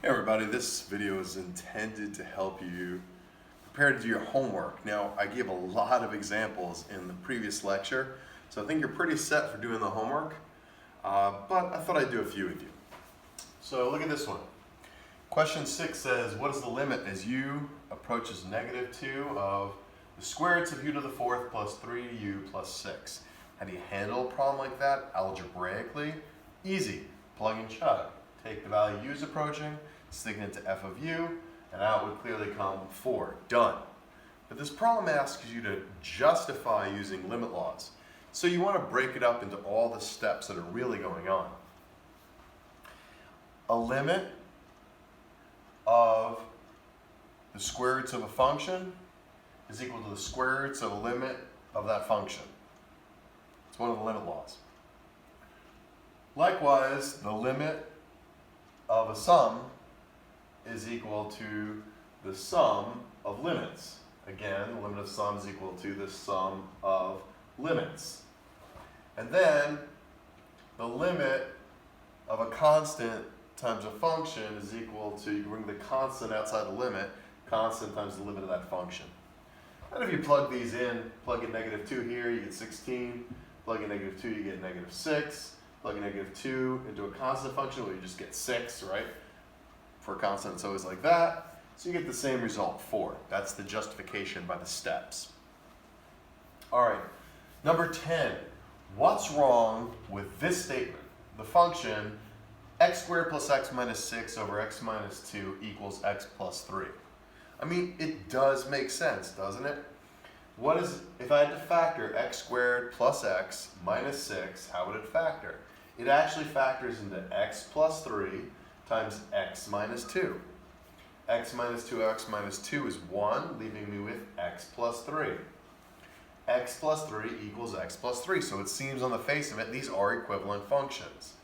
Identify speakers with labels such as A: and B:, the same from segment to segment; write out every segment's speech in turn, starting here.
A: Hey everybody, this video is intended to help you prepare to do your homework. Now, I gave a lot of examples in the previous lecture, so I think you're pretty set for doing the homework, but I thought I'd do a few with you. So look at this one. Question 6 says, what is the limit as u approaches -2 of the square roots of u to the 4th plus 3u plus 6? How do you handle a problem like that algebraically? Easy, plug and chug. Take the value u is approaching, stick it into f of u, and out would clearly come 4. Done. But this problem asks you to justify using limit laws. So you want to break it up into all the steps that are really going on. A limit of the square roots of a function is equal to the square roots of a limit of that function. It's one of the limit laws. Likewise, the limit of a sum is equal to the sum of limits. Again, the limit of sum is equal to the sum of limits. And then the limit of a constant times a function is equal to, you bring the constant outside the limit, constant times the limit of that function. And if you plug these in, plug in -2 here, you get 16. Plug in -2, you get -6. Plug in -2 into a constant function, well, you just get 6, right? For a constant, it's always like that. So you get the same result, 4. That's the justification by the steps. All right, number 10. What's wrong with this statement? The function x squared plus x minus 6 over x minus 2 equals x plus 3. I mean, it does make sense, doesn't it? What is, if I had to factor x squared plus x minus 6, how would it factor? It actually factors into x plus 3 times x minus 2. X minus 2 is 1, leaving me with x plus 3. X plus 3 equals x plus 3. So it seems on the face of it, these are equivalent functions.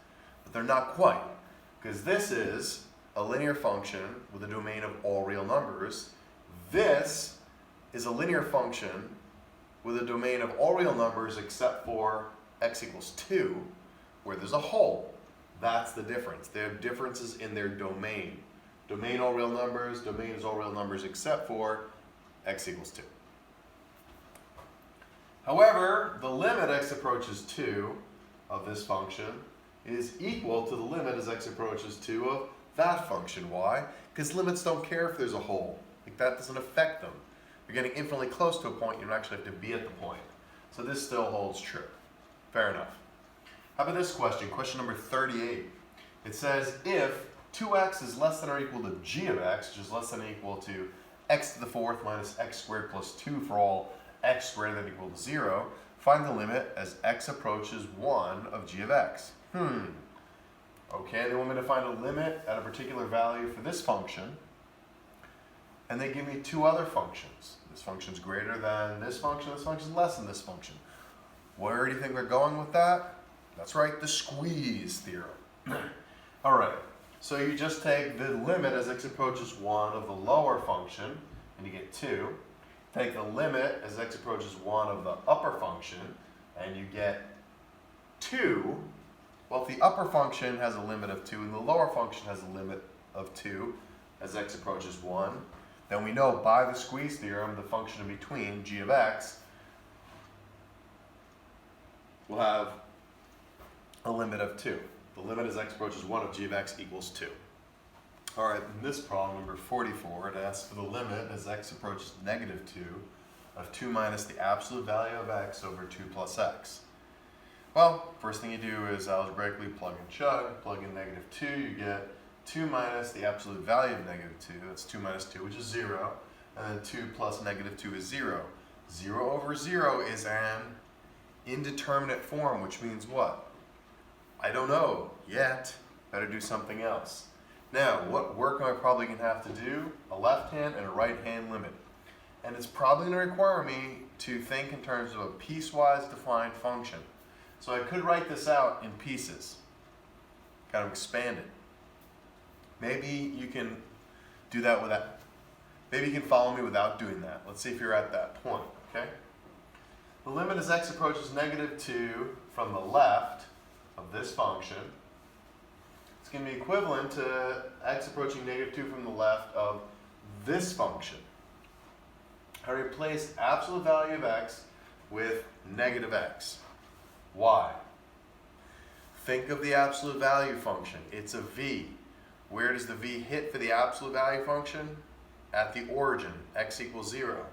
A: But they're not quite, because this is a linear function with a domain of all real numbers. This is a linear function with a domain of all real numbers except for x equals 2, where there's a hole. That's the difference. They have differences in their domain. Domain all real numbers, domain is all real numbers except for x equals 2. However, the limit x approaches 2 of this function is equal to the limit as x approaches 2 of that function. Why? Because limits don't care if there's a hole. Like, that doesn't affect them. You're getting infinitely close to a point, you don't actually have to be at the point. So this still holds true. Fair enough. How about this question, question number 38. It says, if 2x is less than or equal to g of x, which is less than or equal to x to the 4th minus x squared plus 2 for all x greater than or equal to 0, find the limit as x approaches 1 of g of x. Okay, they want me to find a limit at a particular value for this function, and they give me two other functions. This function's greater than this function's less than this function. Where do you think we're going with that? That's right, the squeeze theorem. All right, so you just take the limit as x approaches 1 of the lower function, and you get 2. Take the limit as x approaches 1 of the upper function, and you get 2. Well, if the upper function has a limit of 2 and the lower function has a limit of 2 as x approaches 1, then we know by the squeeze theorem the function in between, g of x, will have a limit of 2. The limit as x approaches 1 of g of x equals 2. All right, in this problem, number 44, it asks for the limit as x approaches -2 of 2 minus the absolute value of x over 2 plus x. Well, first thing you do is algebraically plug and chug. Plug in -2, you get 2 minus the absolute value of -2. That's 2 minus 2, which is 0. And then 2 plus -2 is 0. 0 over 0 is an indeterminate form, which means what? I don't know yet. Better do something else. Now, what work am I probably going to have to do? A left hand and a right hand limit. And it's probably going to require me to think in terms of a piecewise defined function. So I could write this out in pieces. Got to expand it. Maybe you can do that without, maybe you can follow me without doing that. Let's see if you're at that point, okay? The limit as x approaches -2 from the left of this function it's going to be equivalent to x approaching negative 2 from the left of this function. I replace absolute value of x with negative x. Why? Think of the absolute value function. It's a v. Where does the v hit for the absolute value function? At the origin, x equals 0.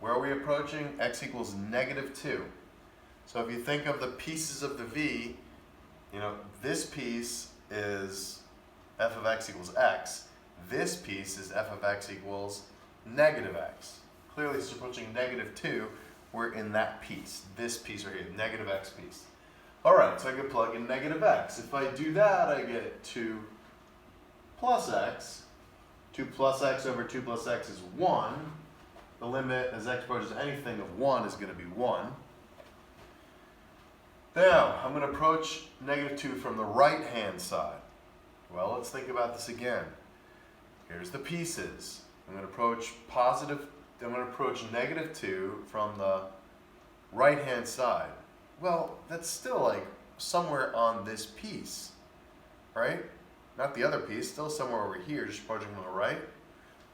A: Where are we approaching? X equals negative 2. So if you think of the pieces of the v, this piece is f of x equals x. This piece is f of x equals negative x. Clearly it's approaching negative 2. We're in that piece, this piece right here, negative x piece. All right, so I can plug in negative x. If I do that, I get 2 plus x. 2 plus x over 2 plus x is 1. The limit as x approaches anything of 1 is going to be 1. Now, I'm going to approach negative 2 from the right-hand side. Well, let's think about this again. Here's the pieces. I'm going to approach negative 2 from the right-hand side. Well, that's still like somewhere on this piece, right? Not the other piece, still somewhere over here, just approaching from the right.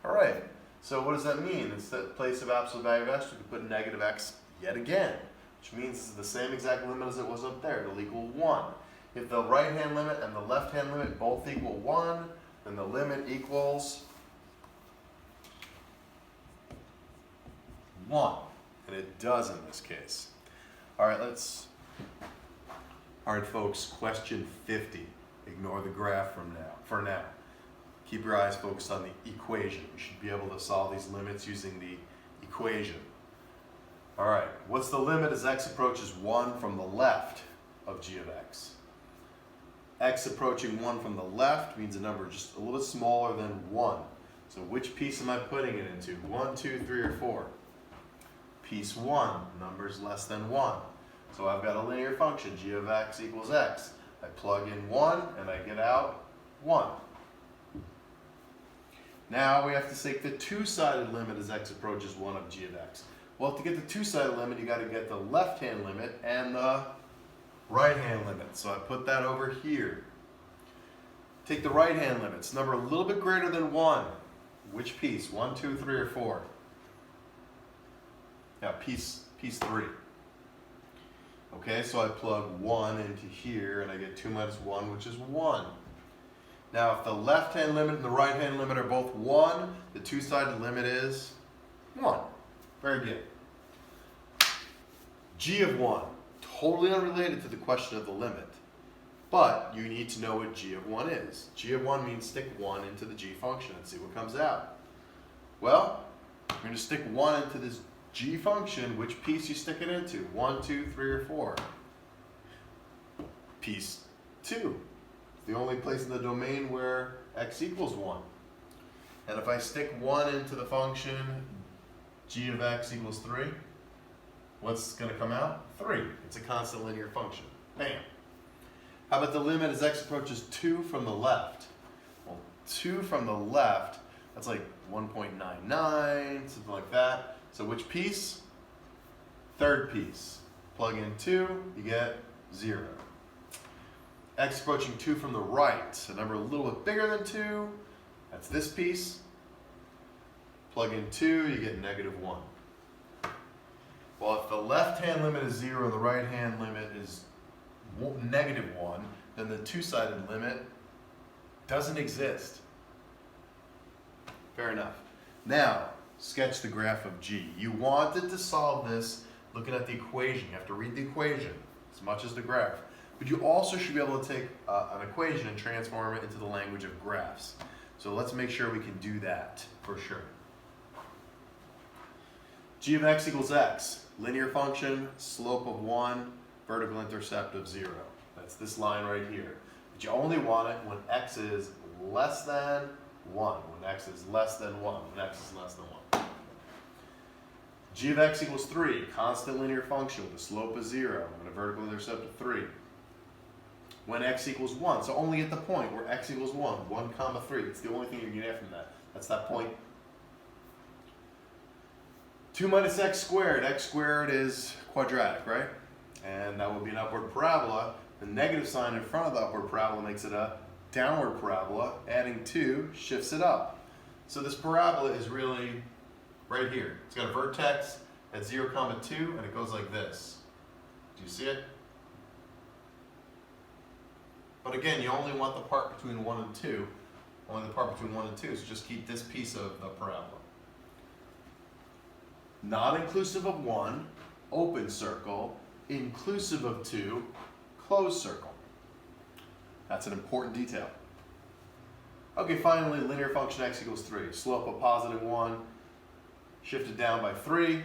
A: All right, so what does that mean? Instead of place of absolute value of x, we can put negative x yet again, which means this is the same exact limit as it was up there. It'll equal 1. If the right-hand limit and the left-hand limit both equal 1, then the limit equals 1. And it does in this case. All right, folks, question 50. Ignore the graph for now. Keep your eyes focused on the equation. You should be able to solve these limits using the equation. All right, what's the limit as x approaches 1 from the left of g of x? X approaching 1 from the left means a number just a little bit smaller than 1. So which piece am I putting it into? 1, 2, 3, or 4? Piece 1, numbers less than 1. So I've got a linear function, g of x equals x. I plug in 1 and I get out 1. Now we have to take the two-sided limit as x approaches 1 of g of x. Well, to get the two-sided limit, you got to get the left-hand limit and the right-hand limit. So I put that over here. Take the right-hand limits, number a little bit greater than 1. Which piece? 1, 2, 3, or 4? Yeah, piece 3. Okay, so I plug 1 into here and I get 2 minus 1, which is 1. Now, if the left-hand limit and the right-hand limit are both 1, the two-sided limit is 1. Very good. G of 1, totally unrelated to the question of the limit. But you need to know what g of 1 is. G of 1 means stick 1 into the g function and see what comes out. Well, you're going to stick 1 into this g function. Which piece you stick it into? 1, 2, 3, or 4? Piece 2. It's the only place in the domain where x equals 1. And if I stick 1 into the function g of x equals 3, what's going to come out? 3. It's a constant linear function. Bam. How about the limit as x approaches 2 from the left? Well, 2 from the left, that's like 1.99, something like that. So which piece? Third piece. Plug in 2, you get 0. X approaching 2 from the right, a number a little bit bigger than 2, that's this piece. Plug in 2, you get negative 1. Well, if the left-hand limit is 0 and the right-hand limit is negative 1, then the two-sided limit doesn't exist. Fair enough. Now, sketch the graph of g. You wanted to solve this looking at the equation. You have to read the equation as much as the graph. But you also should be able to take an equation and transform it into the language of graphs. So let's make sure we can do that for sure. G of x equals x. Linear function, slope of 1, vertical intercept of 0. That's this line right here. But you only want it when x is less than 1. When x is less than 1. When x is less than 1. G of x equals 3. Constant linear function with a slope of 0 and a vertical intercept of 3. When x equals 1. So only at the point where x equals 1. 1 comma 3. That's the only thing you're going to get from that. That's that point. 2 minus x squared. X squared is quadratic, right? And that would be an upward parabola. The negative sign in front of the upward parabola makes it a downward parabola, adding 2 shifts it up. So this parabola is really right here. It's got a vertex at 0, 2, and it goes like this. Do you see it? But again, you only want the part between 1 and 2. Only the part between 1 and 2, so just keep this piece of the parabola. Not inclusive of 1, open circle. Inclusive of 2, closed circle. That's an important detail. Okay, finally, linear function x equals 3. Slope of positive 1, shifted down by 3.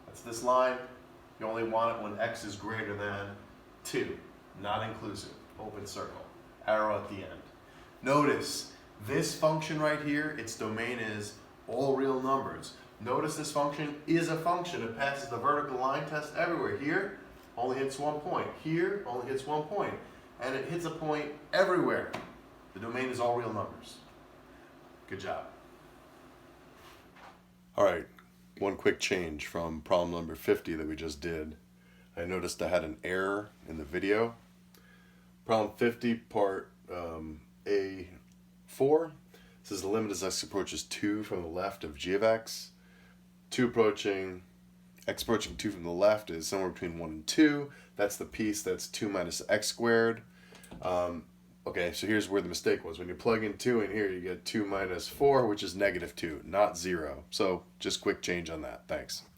A: That's this line. You only want it when x is greater than 2. Not inclusive. Open circle. Arrow at the end. Notice this function right here, its domain is all real numbers. Notice this function is a function. It passes the vertical line test everywhere. Here, only hits 1 point. Here, only hits 1 point. And it hits a point everywhere. The domain is all real numbers. Good job. All right, one quick change from problem number 50 that we just did. I noticed I had an error in the video. Problem 50, part A4, says the limit as x approaches 2 from the left of g of x. X approaching 2 from the left is somewhere between 1 and 2. That's the piece that's 2 minus x squared. Okay, so here's where the mistake was. When you plug in 2 in here, you get 2 minus 4, which is negative 2, not 0. So just quick change on that. Thanks.